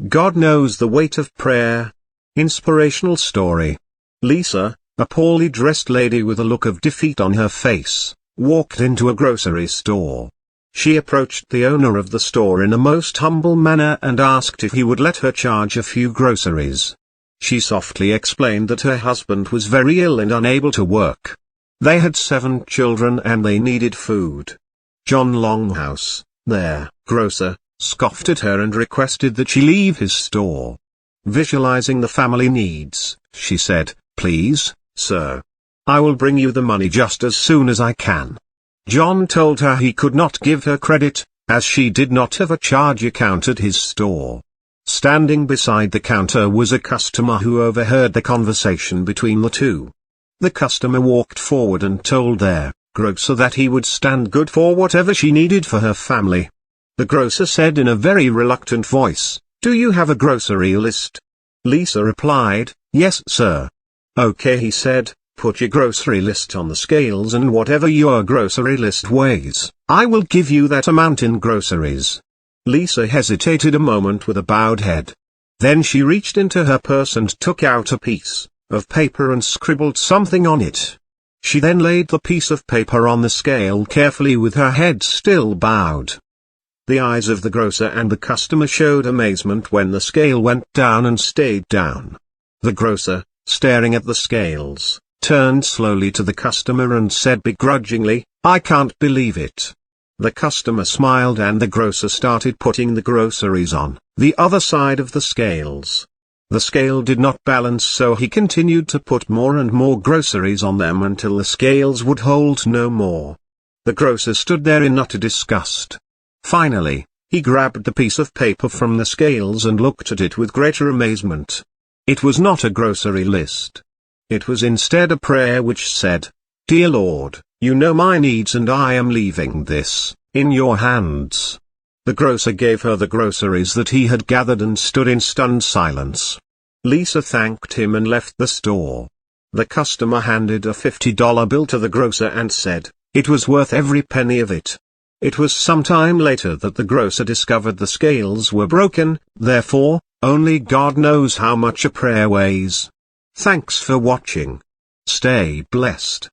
God knows the weight of prayer. Inspirational story. Lisa, a poorly dressed lady with a look of defeat on her face, walked into a grocery store. She approached the owner of the store in a most humble manner and asked if he would let her charge a few groceries. She softly explained that her husband was very ill and unable to work. They had 7 children and they needed food. John Longhouse, their grocer, scoffed at her and requested that she leave his store. Visualizing the family needs, she said, "Please, sir. I will bring you the money just as soon as I can." John told her he could not give her credit, as she did not have a charge account at his store. Standing beside the counter was a customer who overheard the conversation between the two. The customer walked forward and told their grocer that he would stand good for whatever she needed for her family. The grocer said in a very reluctant voice, "Do you have a grocery list?" Lisa replied, "Yes, sir." "Okay," he said, "put your grocery list on the scales and whatever your grocery list weighs, I will give you that amount in groceries." Lisa hesitated a moment with a bowed head. Then she reached into her purse and took out a piece of paper and scribbled something on it. She then laid the piece of paper on the scale carefully with her head still bowed. The eyes of the grocer and the customer showed amazement when the scale went down and stayed down. The grocer, staring at the scales, turned slowly to the customer and said begrudgingly, "I can't believe it." The customer smiled and the grocer started putting the groceries on the other side of the scales. The scale did not balance, so he continued to put more and more groceries on them until the scales would hold no more. The grocer stood there in utter disgust. Finally, he grabbed the piece of paper from the scales and looked at it with greater amazement. It was not a grocery list. It was instead a prayer which said, "Dear Lord, you know my needs and I am leaving this in your hands." The grocer gave her the groceries that he had gathered and stood in stunned silence. Lisa thanked him and left the store. The customer handed a $50 bill to the grocer and said, "It was worth every penny of it." It was some time later that the grocer discovered the scales were broken, therefore, only God knows how much a prayer weighs. Thanks for watching. Stay blessed.